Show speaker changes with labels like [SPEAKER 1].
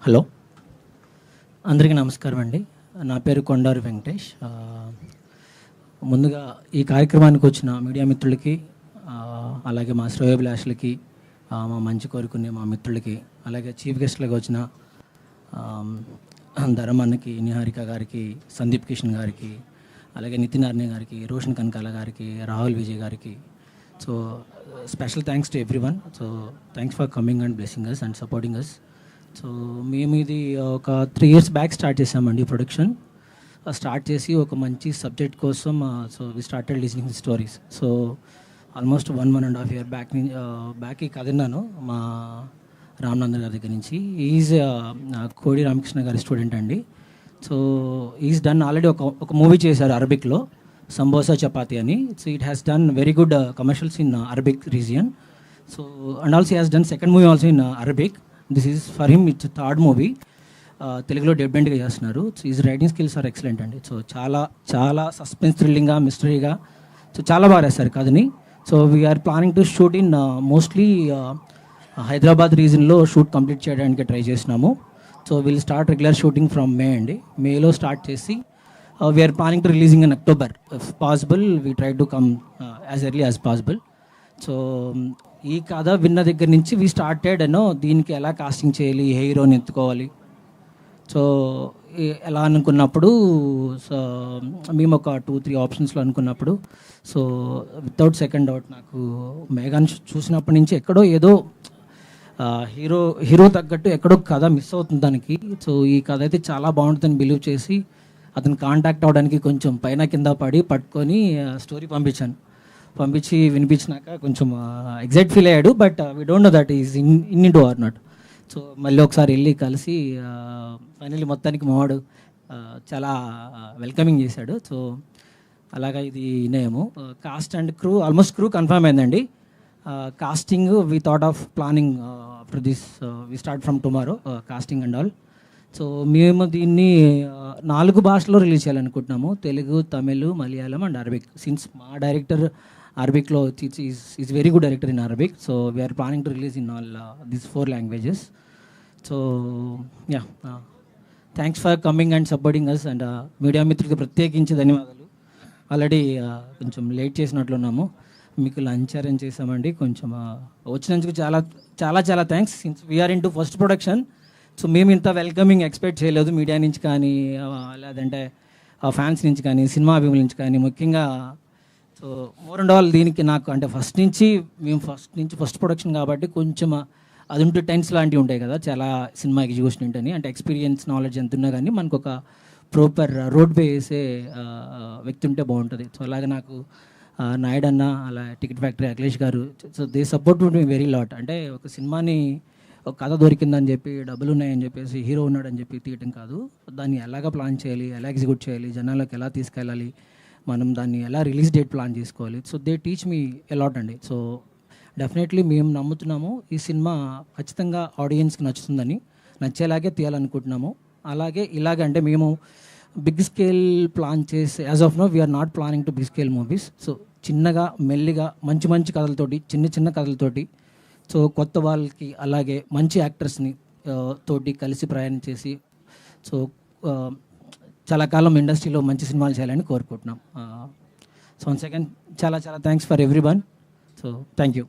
[SPEAKER 1] Hello, అందరికీ నమస్కారం అండి. నా పేరు కొండారు వెంకటేష్. ముందుగా ఈ కార్యక్రమానికి వచ్చిన మీడియా మిత్రులకి, అలాగే మా శ్రేయోభిలాషులకి, మా మంచి కోరుకునే మా మిత్రులకి, అలాగే చీఫ్ గెస్ట్లుగా వచ్చిన ధరమన్నకి, నిహారిక గారికి, సందీప్ కిషన్ గారికి, అలాగే నితిన్ అర్నే గారికి, రోషన్ కనకాల గారికి, రాహుల్ విజయ్ గారికి, so special thanks to everyone. So thanks for coming and blessing us and supporting us. So మేము ఇది ఒక 3 years బ్యాక్ స్టార్ట్ చేసామండి ప్రొడక్షన్. స్టార్ట్ చేసి ఒక మంచి సబ్జెక్ట్ కోసం so we started listening stories. So almost 1.5 year back ఈ కథ విన్నాను మా రామనందన్ గారి దగ్గర నుంచి. ఈజ్ కోడి రామకృష్ణ గారి స్టూడెంట్ అండి. సో ఈజ్ డన్ ఆల్రెడీ ఒక మూవీ చేశారు అరబిక్లో, సంబోసా చపాతి అని. So it has done very good commercials in Arabic region. So and also has done second movie also in Arabic. This is for him it's third movie. తెలుగులో డెబ్యూటెంట్గా చేస్తున్నారు. So is writing skills are excellent అండి. So చాలా చాలా suspense, థ్రిల్లింగ్గా, మిస్టరీగా, so చాలా బాగా రాశారు కథని. So we're planning to shoot in mostly Hyderabad రీజన్లో షూట్ కంప్లీట్ చేయడానికి ట్రై చేసినాము. So will start regular shooting from May అండి. మేలో స్టార్ట్ చేసి we're planning to releasing in October. If possible we try to come as early as possible. So ఈ కథ విన్న దగ్గర నుంచి వీ స్టార్టెడ్ దీనికి ఎలా కాస్టింగ్ చేయాలి, హీరోని ఎత్తుకోవాలి, సో ఎలా అనుకున్నప్పుడు, సో మేము ఒక 2-3 ఆప్షన్స్లో అనుకున్నప్పుడు, సో వితౌట్ సెకండ్ డౌట్ నాకు మేఘాన్ చూసినప్పటి నుంచి ఎక్కడో ఏదో హీరో తగ్గట్టు ఎక్కడో కథ మిస్ అవుతుంది దానికి. సో ఈ కథ అయితే చాలా బాగుంటుందని బిలీవ్ చేసి అతను కాంటాక్ట్ అవ్వడానికి కొంచెం పైన కింద పట్టుకొని స్టోరీ పంపించి వినిపించినాక కొంచెం ఎగ్జైట్ ఫీల్ అయ్యాడు. But we don't know that is in to or not. So మళ్ళీ ఒకసారి వెళ్ళి కలిసి ఫైనల్లీ మొత్తానికి మావాడు చాలా వెల్కమింగ్ చేశాడు. సో అలాగా ఇది నేము cast and crew, almost crew confirm అయిందండి. Casting we thought of planning after this, we start from tomorrow casting and all. So మేము దీన్ని 4 భాషల్లో రిలీజ్ చేయాలనుకుంటున్నాము: Telugu, Tamil, Malayalam and Arabic. Since మా డైరెక్టర్ అరబిక్లో is very good director in Arabic. So we're planning to release in all these 4 languages. So yeah, thanks for coming and supporting us. And media మిత్రులకి ప్రత్యేకించి ధన్యవాదాలు. Already కొంచెం late చేసినట్లున్నాము, మీకు lunch arrange చేసామండి. కొంచెం వచ్చినందుకు చాలా చాలా చాలా thanks. Since we are in to first production, so మేము ఇంత వెల్కమింగ్ ఎక్స్పెక్ట్ చేయలేదు మీడియా నుంచి కానీ, లేదంటే ఫ్యాన్స్ నుంచి కానీ, సినిమా అభిమానుల నుంచి కానీ. ముఖ్యంగా సో మోర్ అండ్ ఆల్ దీనికి నాకు అంటే ఫస్ట్ ప్రొడక్షన్ కాబట్టి కొంచెం అది ఉంటే టెన్స్ లాంటివి ఉంటాయి కదా, చాలా సినిమా ఎగ్జిక్యూషన్ ఉంటుంది. అంటే ఎక్స్పీరియన్స్, నాలెడ్జ్ ఎంత ఉన్నా కానీ మనకు ఒక ప్రాపర్ రోడ్ వే వేసే వ్యక్తి ఉంటే బాగుంటుంది. సో అలాగే నాకు నాయుడు అన్న, అలా టికెట్ ఫ్యాక్టరీ అఖిలేష్ గారు, so they support me very lot. అంటే ఒక సినిమాని ఒక కథ దొరికిందని చెప్పి, డబ్బులు ఉన్నాయని చెప్పేసి, హీరో ఉన్నాడని చెప్పి తీయటం కాదు. దాన్ని ఎలాగ ప్లాన్ చేయాలి, ఎలా ఎగ్జిక్యూట్ చేయాలి, జనాలకు ఎలా తీసుకెళ్ళాలి, మనం దాన్ని ఎలా రిలీజ్ డేట్ ప్లాన్ చేసుకోవాలి. So they teach me allot అండి. సో డెఫినెట్లీ మేము నమ్ముతున్నాము ఈ సినిమా ఖచ్చితంగా ఆడియన్స్కి నచ్చుతుందని, నచ్చేలాగే తీయాలనుకుంటున్నాము. అలాగే ఇలాగ అంటే మేము బిగ్ స్కేల్ ప్లాన్ చేసి, as of no we are not planning to big scale movies. So చిన్నగా మెల్లిగా మంచి కథలతోటి, చిన్న కథలతోటి, సో కొత్త వాళ్ళకి అలాగే మంచి యాక్టర్స్ని తోటి కలిసి ప్రయాణం చేసి, సో చాలా కాలం ఇండస్ట్రీలో మంచి సినిమాలు చేయాలని కోరుకుంటున్నాం. సో వన్స్ అగైన్ చాలా చాలా thanks for every one. So thank you.